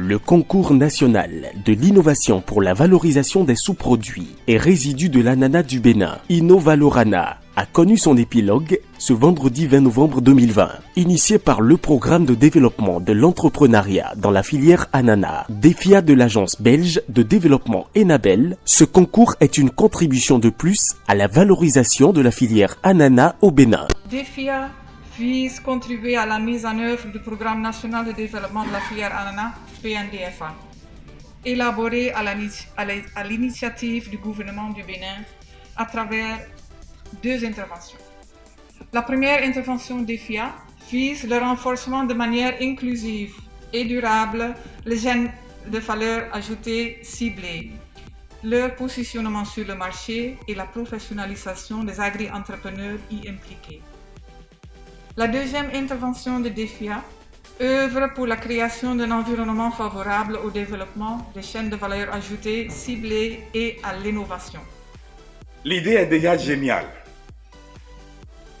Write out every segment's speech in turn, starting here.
Le concours national de l'innovation pour la valorisation des sous-produits et résidus de l'ananas du Bénin, Innovalorana, a connu son épilogue ce vendredi 20 novembre 2020. Initié par le programme de développement de l'entrepreneuriat dans la filière ananas, DEFIA de l'agence belge de développement Enabel, ce concours est une contribution de plus à la valorisation de la filière ananas au Bénin. DEFIA vise contribuer à la mise en œuvre du programme national de développement de la filière ananas, PNDFA, élaboré à l'initiative du gouvernement du Bénin à travers deux interventions. La première intervention DEFIA vise le renforcement de manière inclusive et durable les chaînes de valeur ajoutée ciblées, leur positionnement sur le marché et la professionnalisation des agri-entrepreneurs y impliqués. La deuxième intervention de DEFIA œuvre pour la création d'un environnement favorable au développement des chaînes de valeur ajoutée ciblées et à l'innovation. L'idée est déjà géniale.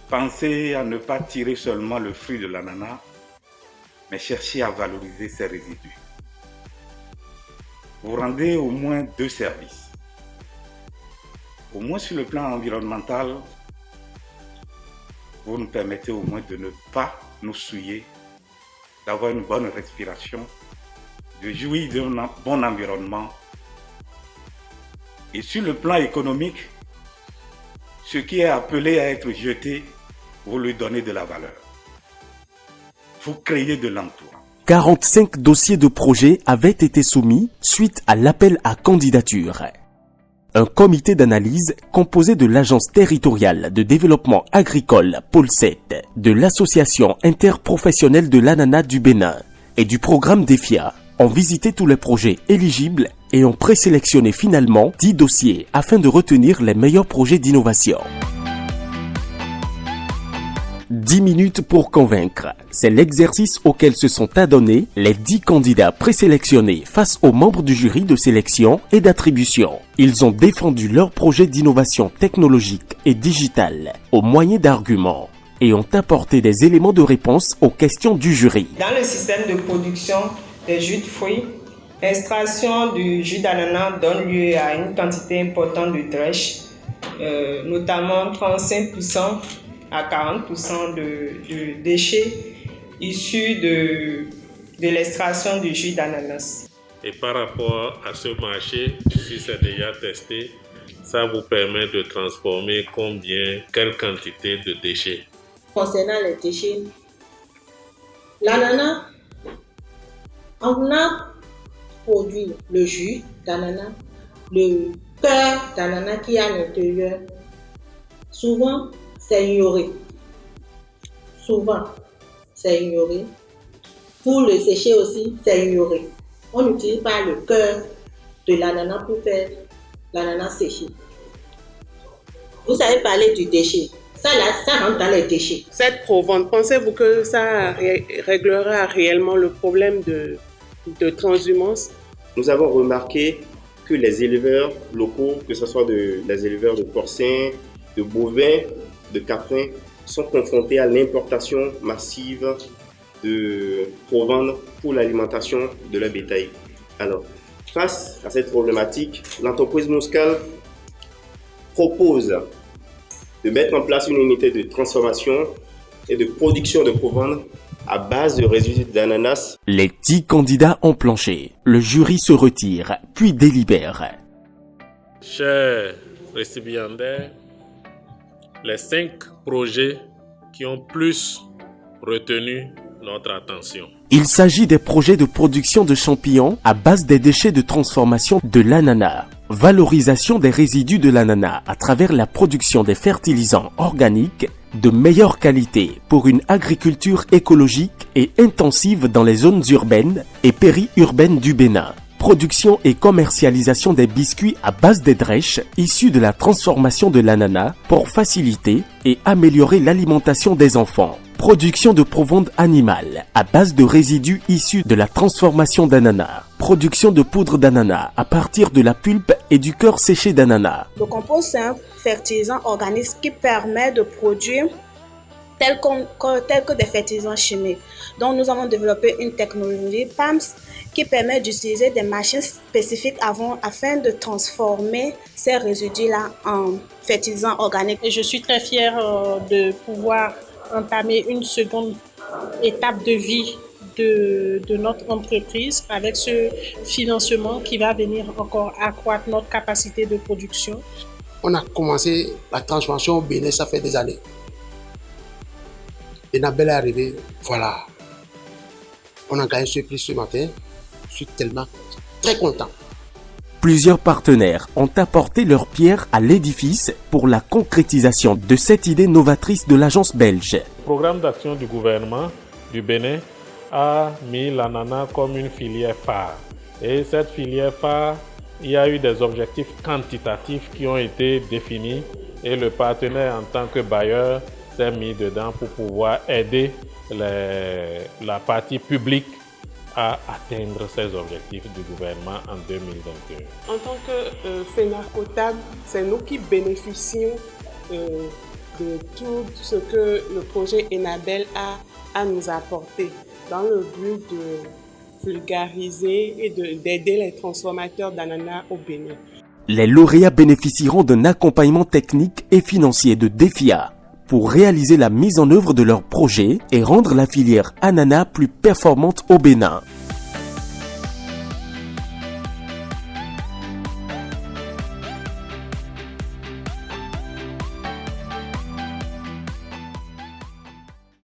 Pensez à ne pas tirer seulement le fruit de l'ananas, mais cherchez à valoriser ses résidus. Vous rendez au moins deux services. Au moins sur le plan environnemental, vous nous permettez au moins de ne pas nous souiller, d'avoir une bonne respiration, de jouir d'un bon environnement. Et sur le plan économique, ce qui est appelé à être jeté, vous lui donnez de la valeur. Vous créez de l'emploi. 45 dossiers de projets avaient été soumis suite à l'appel à candidature. Un comité d'analyse composé de l'Agence territoriale de développement agricole Pôle 7, de l'Association interprofessionnelle de l'ananas du Bénin et du programme DEFIA ont visité tous les projets éligibles et ont présélectionné finalement 10 dossiers afin de retenir les meilleurs projets d'innovation. 10 minutes pour convaincre, c'est l'exercice auquel se sont adonnés les 10 candidats présélectionnés face aux membres du jury de sélection et d'attribution. Ils ont défendu leur projet d'innovation technologique et digitale au moyen d'arguments et ont apporté des éléments de réponse aux questions du jury. Dans le système de production des jus de fruits, l'extraction du jus d'ananas donne lieu à une quantité importante de drèche, notamment 35% à 40% de déchets issus de l'extraction du jus d'ananas. Et par rapport à ce marché, si c'est déjà testé, ça vous permet de transformer quelle quantité de déchets? Concernant les déchets, l'ananas, on a produit le jus d'ananas, le cœur d'ananas qui est à l'intérieur. Souvent, c'est ignoré. Pour le sécher aussi, c'est ignoré. On n'utilise pas le cœur de l'ananas pour faire l'ananas séché. Vous savez parler du déchet. Ça rentre dans les déchets. Cette provente, pensez-vous que ça réglera réellement le problème de transhumance? Nous avons remarqué que les éleveurs locaux, que ce soit les éleveurs de porcins, de bovins, de caprins, sont confrontés à l'importation massive de proventes pour l'alimentation de leur bétail. Alors, face à cette problématique, l'entreprise Mouscal propose de mettre en place une unité de transformation et de production de proventes à base de résidus d'ananas. Les 10 candidats ont planché. Le jury se retire, puis délibère. Chers récipiendaires, les 5 projets qui ont plus retenu notre attention. Il s'agit des projets de production de champignons à base des déchets de transformation de l'ananas, valorisation des résidus de l'ananas à travers la production des fertilisants organiques de meilleure qualité pour une agriculture écologique et intensive dans les zones urbaines et périurbaines du Bénin. Production et commercialisation des biscuits à base des drèches issus de la transformation de l'ananas pour faciliter et améliorer l'alimentation des enfants. Production de provende animale à base de résidus issus de la transformation d'ananas. Production de poudre d'ananas à partir de la pulpe et du cœur séché d'ananas. Le compost, c'est un fertilisant organique qui permet de produire tels que des fertilisants chimiques. Donc nous avons développé une technologie PAMS qui permet d'utiliser des machines spécifiques afin de transformer ces résidus-là en fertilisants organiques. Et je suis très fière de pouvoir entamer une seconde étape de vie de notre entreprise avec ce financement qui va venir encore accroître notre capacité de production. On a commencé la transformation au Bénin, ça fait des années. Enabel est arrivé, voilà. On a gagné ce prix ce matin. Je suis tellement très content. Plusieurs partenaires ont apporté leur pierre à l'édifice pour la concrétisation de cette idée novatrice de l'agence belge. Le programme d'action du gouvernement du Bénin a mis l'ananas comme une filière phare. Et cette filière phare, il y a eu des objectifs quantitatifs qui ont été définis et le partenaire en tant que bailleur s'est mis dedans pour pouvoir aider la partie publique à atteindre ces objectifs du gouvernement en 2021. En tant que FENACOTAB, c'est nous qui bénéficions de tout ce que le projet Enabel a à nous apporter dans le but de vulgariser et d'aider les transformateurs d'ananas au Bénin. Les lauréats bénéficieront d'un accompagnement technique et financier de DEFIA pour réaliser la mise en œuvre de leur projet et rendre la filière ananas plus performante au Bénin.